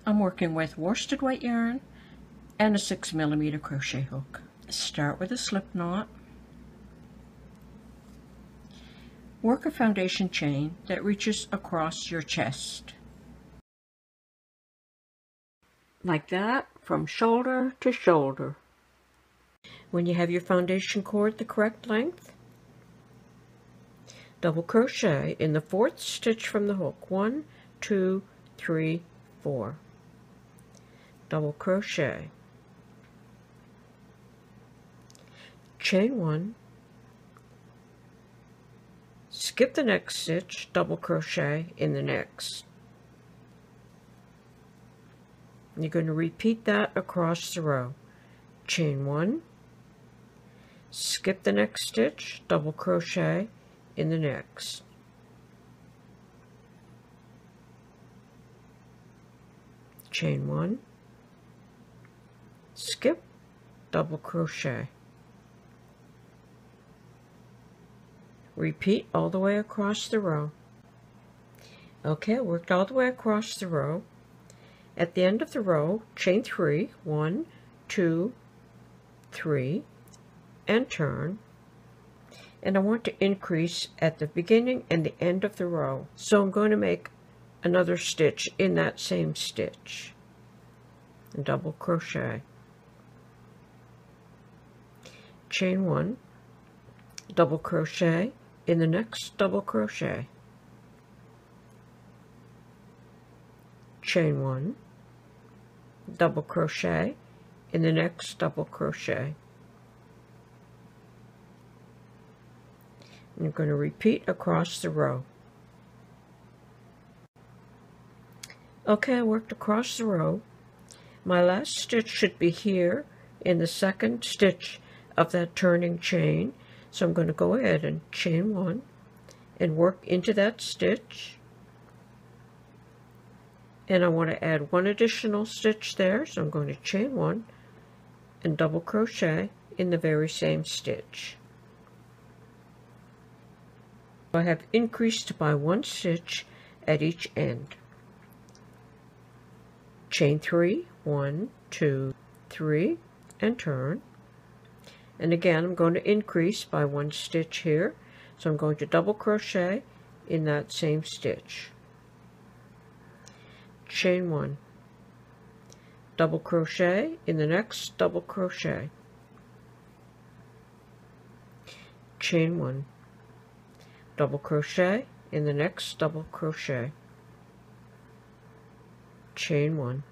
I'm working with worsted weight yarn and a 6mm crochet hook. Start with a slip knot. Work a foundation chain that reaches across your chest. Like that, from shoulder to shoulder. When you have your foundation cord the correct length, double crochet in the 4th stitch from the hook. 1, 2, 3, 4. Double crochet. Chain 1. Skip the next stitch, double crochet in the next. You're going to repeat that across the row. Chain 1. Skip the next stitch, double crochet in the next. Chain 1. Skip, double crochet. Repeat all the way across the row. Okay, I worked all the way across the row. At the end of the row, chain 3, 1, 2, 3, and turn. And I want to increase at the beginning and the end of the row. So I'm going to make another stitch in that same stitch. And double crochet. Chain 1, double crochet in the next double crochet. Chain 1, double crochet in the next double crochet. I'm going to repeat across the row. Okay, I worked across the row. My last stitch should be here in the 2nd stitch of that turning chain. So I'm going to go ahead and chain 1 and work into that stitch. And I want to add 1 additional stitch there, so I'm going to chain 1 and double crochet in the very same stitch. I have increased by 1 stitch at each end. Chain 3, 1, 2, 3, and turn. And again, I'm going to increase by 1 stitch here, so I'm going to double crochet in that same stitch. Chain 1, double crochet in the next double crochet. Chain 1, double crochet in the next double crochet. Chain 1,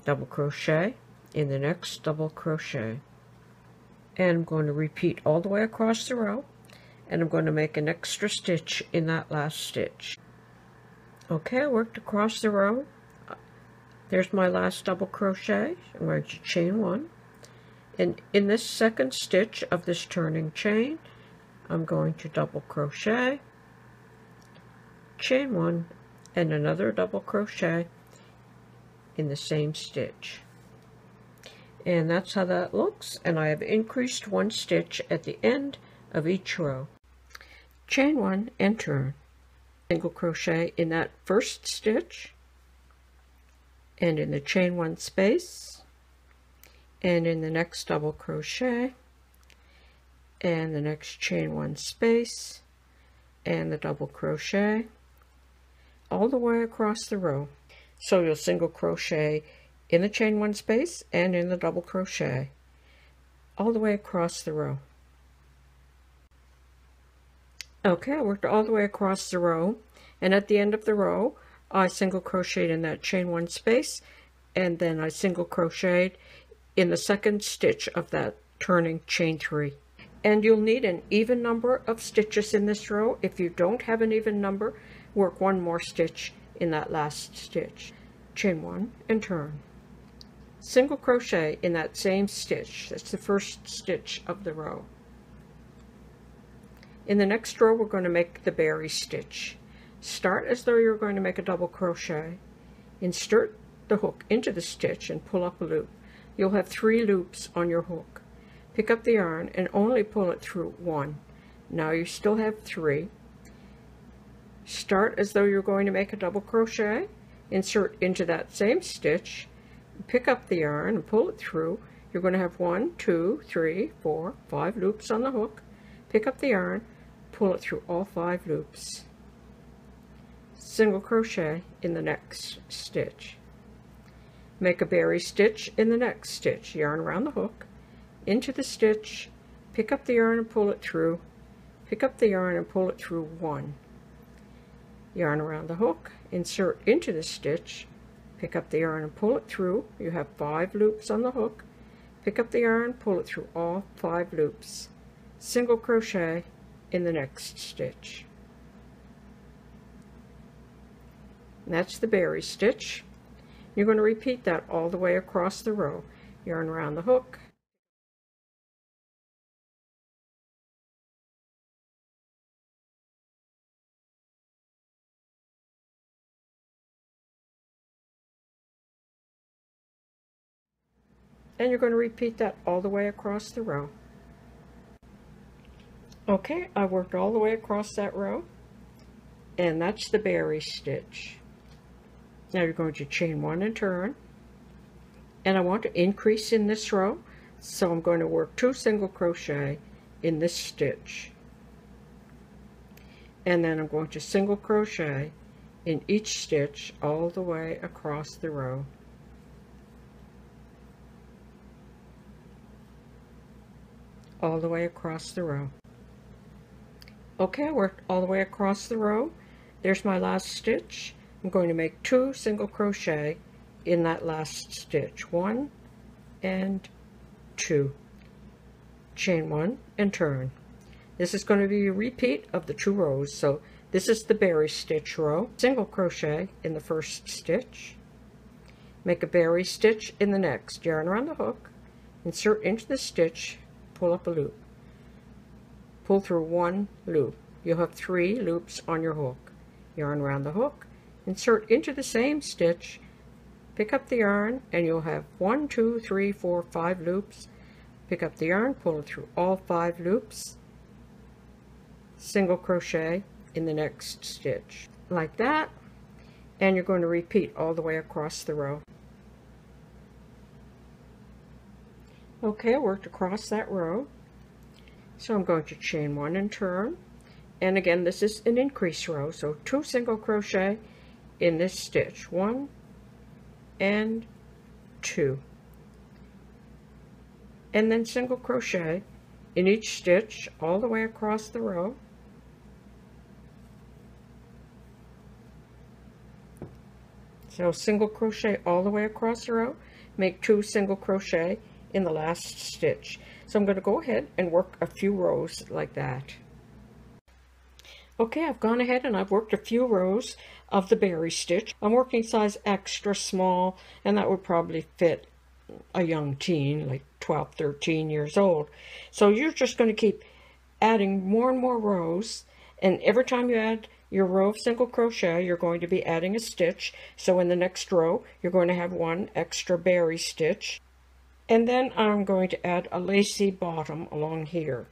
double crochet in the next double crochet. And I'm going to repeat all the way across the row, and I'm going to make an extra stitch in that last stitch. Okay, I worked across the row. There's my last double crochet. I'm going to chain 1, and in this 2nd stitch of this turning chain, I'm going to double crochet, chain 1, and another double crochet in the same stitch. And that's how that looks, and I have increased 1 stitch at the end of each row. Chain 1 and turn. Single crochet in that 1st stitch, and in the chain 1 space, and in the next double crochet, and the next chain 1 space, and the double crochet, all the way across the row. So you'll single crochet in the chain 1 space and in the double crochet all the way across the row. Okay, I worked all the way across the row, and at the end of the row I single crocheted in that chain 1 space, and then I single crocheted in the 2nd stitch of that turning chain 3. And you'll need an even number of stitches in this row. If you don't have an even number, work 1 more stitch in that last stitch. Chain 1 and turn. Single crochet in that same stitch. That's the 1st stitch of the row. In the next row, we're going to make the berry stitch. Start as though you're going to make a double crochet. Insert the hook into the stitch and pull up a loop. You'll have 3 loops on your hook. Pick up the yarn and only pull it through 1. Now you still have 3. Start as though you're going to make a double crochet insert into that same stitch, pick up the yarn and pull it through. You're going to have 1, 2, 3, 4, 5 loops on the hook. Pick up the yarn, pull it through all 5 loops. Single crochet in the next stitch. Make a berry stitch in the next stitch. Yarn around the hook, into the stitch, pick up the yarn and pull it through. Pick up the yarn and pull it through 1. Yarn around the hook, insert into the stitch, pick up the yarn and pull it through. You have 5 loops on the hook. Pick up the yarn, pull it through all 5 loops. Single crochet in the next stitch. And that's the berry stitch. You're going to repeat that all the way across the row. Yarn around the hook, and you're going to repeat that all the way across the row. Okay, I worked all the way across that row, and that's the berry stitch. Now you're going to chain 1 and turn, and I want to increase in this row, so I'm going to work 2 single crochet in this stitch, and then I'm going to single crochet in each stitch all the way across the row. All the way across the row. Okay, I worked all the way across the row. There's my last stitch. I'm going to make 2 single crochet in that last stitch. 1 and 2. Chain 1 and turn. This is going to be a repeat of the 2 rows. So this is the berry stitch row. Single crochet in the first stitch. Make a berry stitch in the next. Yarn around the hook. Insert into the stitch. Pull up a loop. Pull through 1 loop. You'll have 3 loops on your hook. Yarn around the hook, insert into the same stitch, pick up the yarn, and you'll have 1, 2, 3, 4, 5 loops. Pick up the yarn, pull it through all 5 loops, single crochet in the next stitch, like that, and you're going to repeat all the way across the row. Okay, I worked across that row. So I'm going to chain 1 and turn, and again this is an increase row, so 2 single crochet in this stitch, 1 and 2, and then single crochet in each stitch all the way across the row. So single crochet all the way across the row, make 2 single crochet in the last stitch. So I'm going to go ahead and work a few rows like that. Okay, I've gone ahead and I've worked a few rows of the berry stitch. I'm working size extra small, and that would probably fit a young teen, like 12, 13 years old. So you're just going to keep adding more and more rows, and every time you add your row of single crochet, you're going to be adding a stitch. So in the next row, you're going to have 1 extra berry stitch. And then I'm going to add a lacy bottom along here.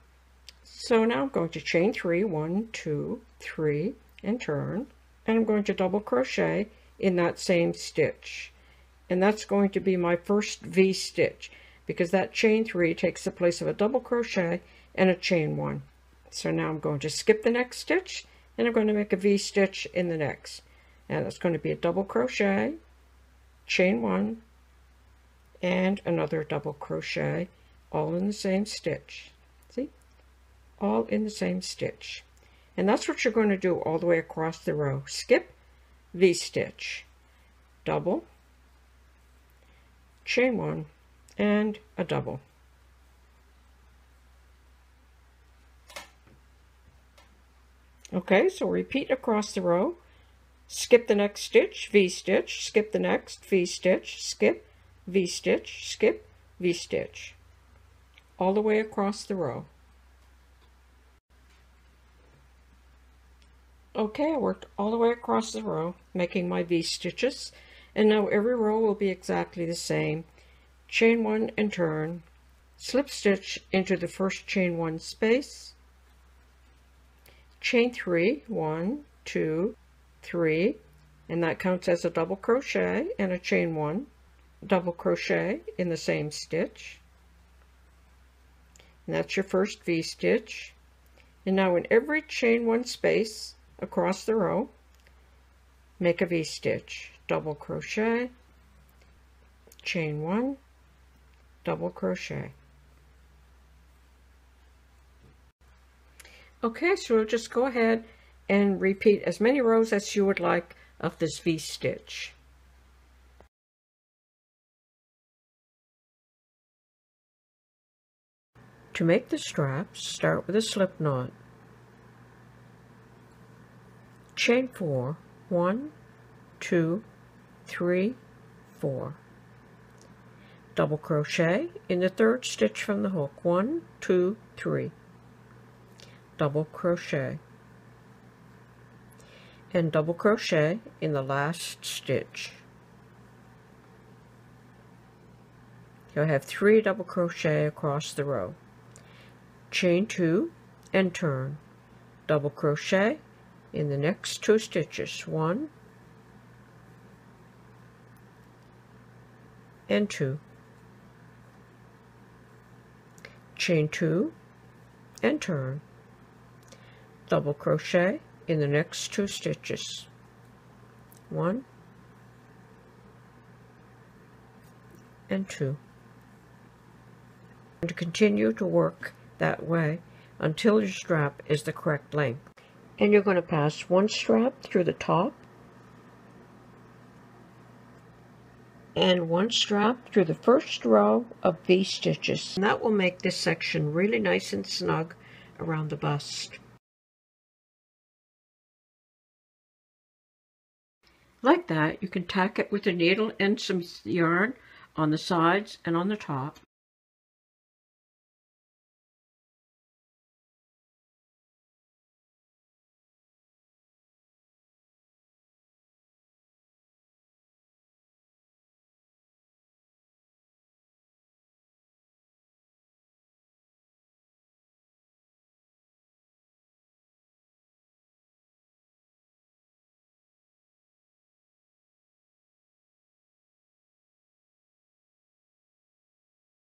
So now I'm going to chain 3, 1, 2, 3, and turn. And I'm going to double crochet in that same stitch. And that's going to be my first V stitch, because that chain 3 takes the place of a double crochet and a chain 1. So now I'm going to skip the next stitch, and I'm going to make a V stitch in the next. And that's going to be a double crochet, chain 1, and another double crochet, all in the same stitch. See? All in the same stitch. And that's what you're going to do all the way across the row. Skip, V stitch, double, chain 1, and a double. Okay, so repeat across the row. Skip the next stitch, V stitch, skip the next, V stitch, skip, V stitch, skip, V stitch, all the way across the row. Okay, I worked all the way across the row, making my V stitches, and now every row will be exactly the same. Chain 1 and turn, slip stitch into the first chain 1 space, chain 3, 1, 2, 3, and that counts as a double crochet and a chain 1, double crochet in the same stitch, and that's your first V-stitch. And now in every chain 1 space across the row, make a V-stitch, double crochet, chain 1, double crochet. Okay, so we'll just go ahead and repeat as many rows as you would like of this V-stitch. To make the straps, start with a slip knot. Chain 4, 1, 2, 3, 4. Double crochet in the 3rd stitch from the hook, 1, 2, 3. Double crochet, and double crochet in the last stitch. You'll have 3 double crochet across the row. Chain 2 and turn, double crochet in the next 2 stitches, 1 and 2. Chain 2 and turn, double crochet in the next 2 stitches, 1 and 2. And continue to work that way until your strap is the correct length. And you're going to pass 1 strap through the top and 1 strap through the first row of V-stitches. And that will make this section really nice and snug around the bust. Like that, you can tack it with a needle and some yarn on the sides and on the top.